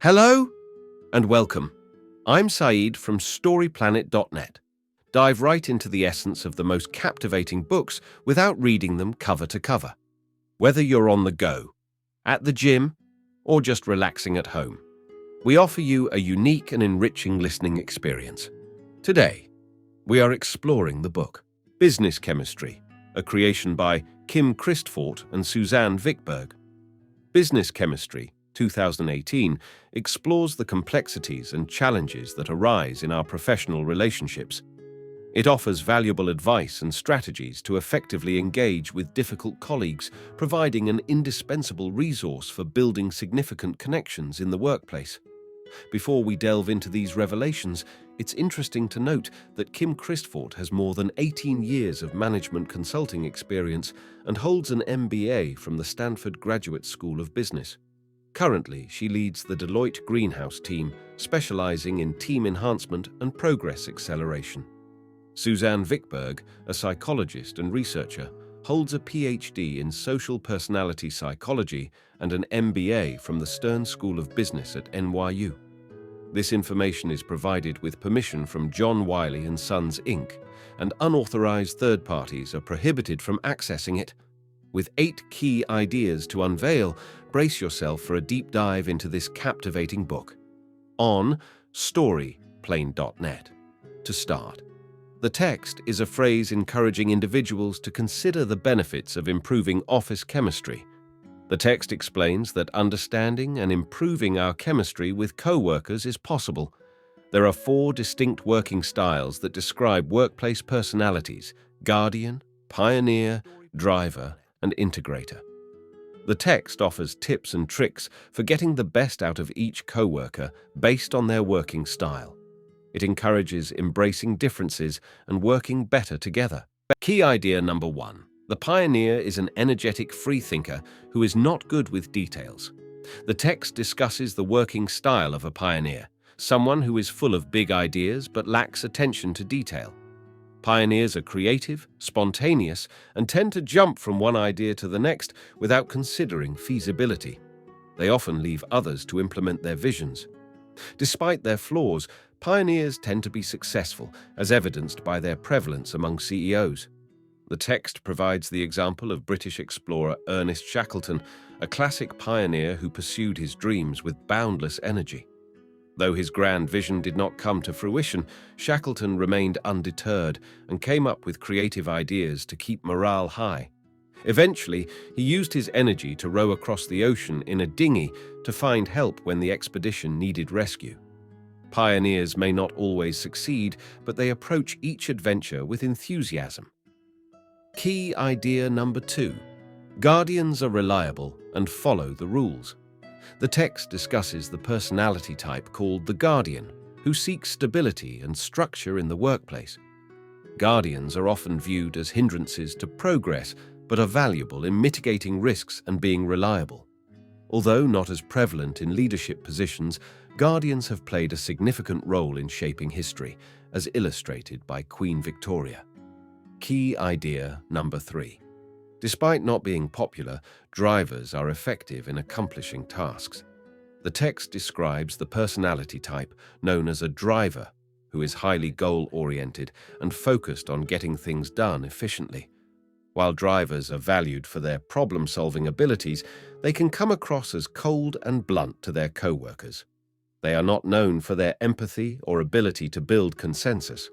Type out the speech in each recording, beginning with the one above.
Hello and welcome. I'm Saeed from StoryPlanet.net. Dive right into the essence of the most captivating books without reading them cover to cover. Whether you're on the go, at the gym, or just relaxing at home, we offer you a unique and enriching listening experience. Today, we are exploring the book Business Chemistry, a creation by Christfort and Suzanne Vickberg. Business Chemistry, 2018, explores the complexities and challenges that arise in our professional relationships. It offers valuable advice and strategies to effectively engage with difficult colleagues, providing an indispensable resource for building significant connections in the workplace. Before we delve into these revelations, it's interesting to note that Christfort has more than 18 years of management consulting experience and holds an MBA from the Stanford Graduate School of Business. Currently, she leads the Deloitte Greenhouse team, specializing in team enhancement and progress acceleration. Suzanne Vickberg, a psychologist and researcher, holds a PhD in social personality psychology and an MBA from the Stern School of Business at NYU. This information is provided with permission from John Wiley Sons Inc, and unauthorized third parties are prohibited from accessing it. With 8 key ideas to unveil, brace yourself for a deep dive into this captivating book. On StoryPlanet.net. To start, the text is a phrase encouraging individuals to consider the benefits of improving office chemistry. The text explains that understanding and improving our chemistry with co-workers is possible. There are 4 distinct working styles that describe workplace personalities: guardian, pioneer, driver, and integrator. The text offers tips and tricks for getting the best out of each coworker based on their working style. It encourages embracing differences and working better together. Key idea number 1. The pioneer is an energetic freethinker who is not good with details. The text discusses the working style of a pioneer, someone who is full of big ideas but lacks attention to detail. Pioneers are creative, spontaneous, and tend to jump from one idea to the next without considering feasibility. They often leave others to implement their visions. Despite their flaws, pioneers tend to be successful, as evidenced by their prevalence among CEOs. The text provides the example of British explorer Ernest Shackleton, a classic pioneer who pursued his dreams with boundless energy. Though his grand vision did not come to fruition, Shackleton remained undeterred and came up with creative ideas to keep morale high. Eventually, he used his energy to row across the ocean in a dinghy to find help when the expedition needed rescue. Pioneers may not always succeed, but they approach each adventure with enthusiasm. Key idea number 2. Guardians are reliable and follow the rules. The text discusses the personality type called the guardian, who seeks stability and structure in the workplace. Guardians are often viewed as hindrances to progress, but are valuable in mitigating risks and being reliable. Although not as prevalent in leadership positions, guardians have played a significant role in shaping history, as illustrated by Queen Victoria. Key idea number 3. Despite not being popular, drivers are effective in accomplishing tasks. The text describes the personality type known as a driver, who is highly goal-oriented and focused on getting things done efficiently. While drivers are valued for their problem-solving abilities, they can come across as cold and blunt to their co-workers. They are not known for their empathy or ability to build consensus.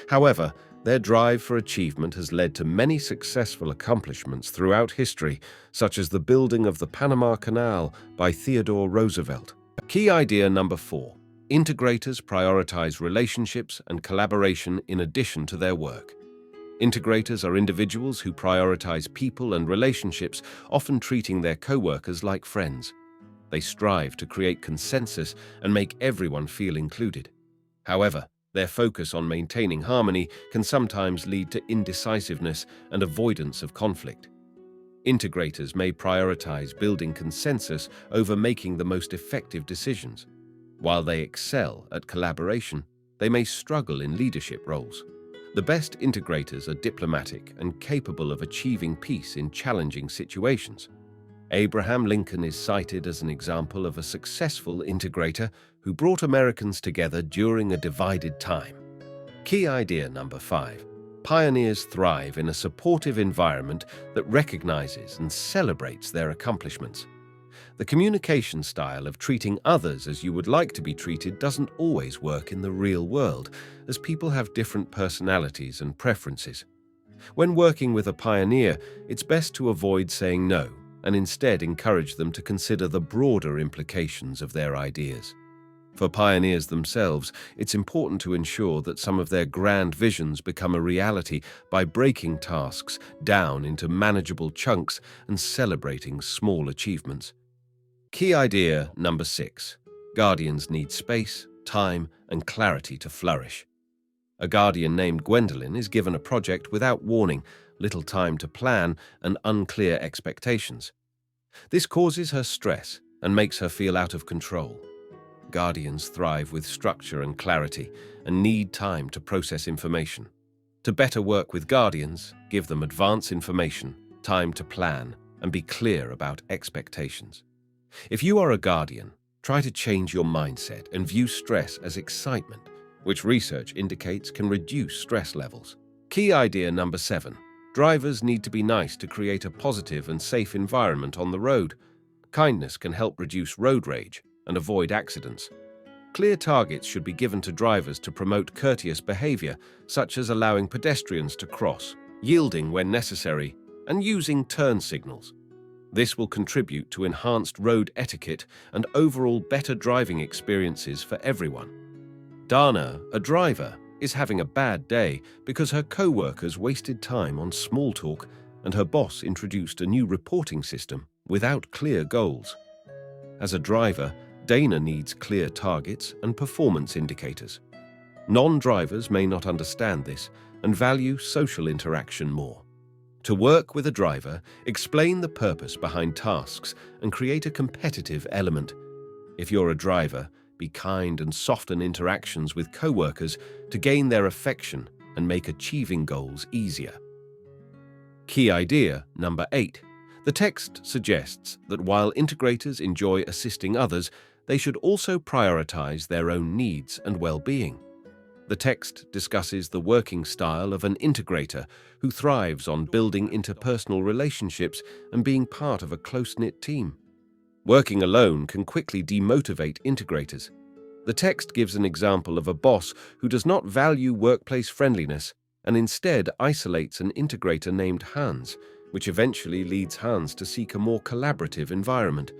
However, their drive for achievement has led to many successful accomplishments throughout history, such as the building of the Panama Canal by Theodore Roosevelt. Key idea number 4. Integrators prioritize relationships and collaboration in addition to their work. Integrators are individuals who prioritize people and relationships, often treating their co-workers like friends. They strive to create consensus and make everyone feel included. However, their focus on maintaining harmony can sometimes lead to indecisiveness and avoidance of conflict. Integrators may prioritize building consensus over making the most effective decisions. While they excel at collaboration, they may struggle in leadership roles. The best integrators are diplomatic and capable of achieving peace in challenging situations. Abraham Lincoln is cited as an example of a successful integrator who brought Americans together during a divided time. Key idea number 5. Pioneers thrive in a supportive environment that recognizes and celebrates their accomplishments. The communication style of treating others as you would like to be treated doesn't always work in the real world, as people have different personalities and preferences. When working with a pioneer, it's best to avoid saying no and instead encourage them to consider the broader implications of their ideas. For pioneers themselves, it's important to ensure that some of their grand visions become a reality by breaking tasks down into manageable chunks and celebrating small achievements. Key idea number 6. Guardians need space, time, and clarity to flourish. A guardian named Gwendolyn is given a project without warning, little time to plan, and unclear expectations. This causes her stress and makes her feel out of control. Guardians thrive with structure and clarity and need time to process information. To better work with guardians, give them advance information, time to plan, and be clear about expectations. If you are a guardian, try to change your mindset and view stress as excitement, which research indicates can reduce stress levels. Key idea number 7. Drivers need to be nice to create a positive and safe environment on the road. Kindness can help reduce road rage and avoid accidents. Clear targets should be given to drivers to promote courteous behavior, such as allowing pedestrians to cross, yielding when necessary, and using turn signals. This will contribute to enhanced road etiquette and overall better driving experiences for everyone. Dana, a driver, is having a bad day because her co-workers wasted time on small talk and her boss introduced a new reporting system without clear goals. As a driver, Dana needs clear targets and performance indicators. Non-drivers may not understand this and value social interaction more. To work with a driver, explain the purpose behind tasks and create a competitive element. If you're a driver, be kind and soften interactions with co-workers to gain their affection and make achieving goals easier. Key idea number 8. The text suggests that while integrators enjoy assisting others, they should also prioritize their own needs and well-being. The text discusses the working style of an integrator who thrives on building interpersonal relationships and being part of a close-knit team. Working alone can quickly demotivate integrators. The text gives an example of a boss who does not value workplace friendliness and instead isolates an integrator named Hans, which eventually leads Hans to seek a more collaborative environment.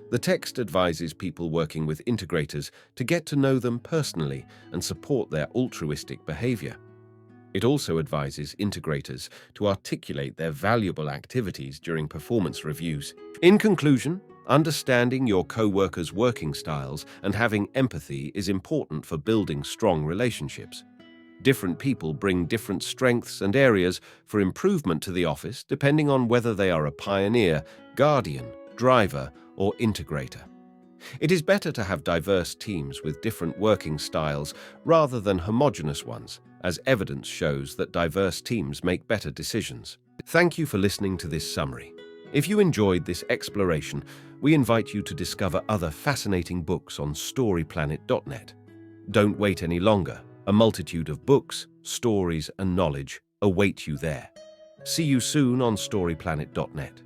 The text advises people working with integrators to get to know them personally and support their altruistic behavior. It also advises integrators to articulate their valuable activities during performance reviews. In conclusion, understanding your co-workers' working styles and having empathy is important for building strong relationships. Different people bring different strengths and areas for improvement to the office depending on whether they are a pioneer, guardian, driver, or integrator. It is better to have diverse teams with different working styles rather than homogeneous ones, as evidence shows that diverse teams make better decisions. Thank you for listening to this summary. If you enjoyed this exploration, we invite you to discover other fascinating books on storyplanet.net. Don't wait any longer. A multitude of books, stories, and knowledge await you there. See you soon on storyplanet.net.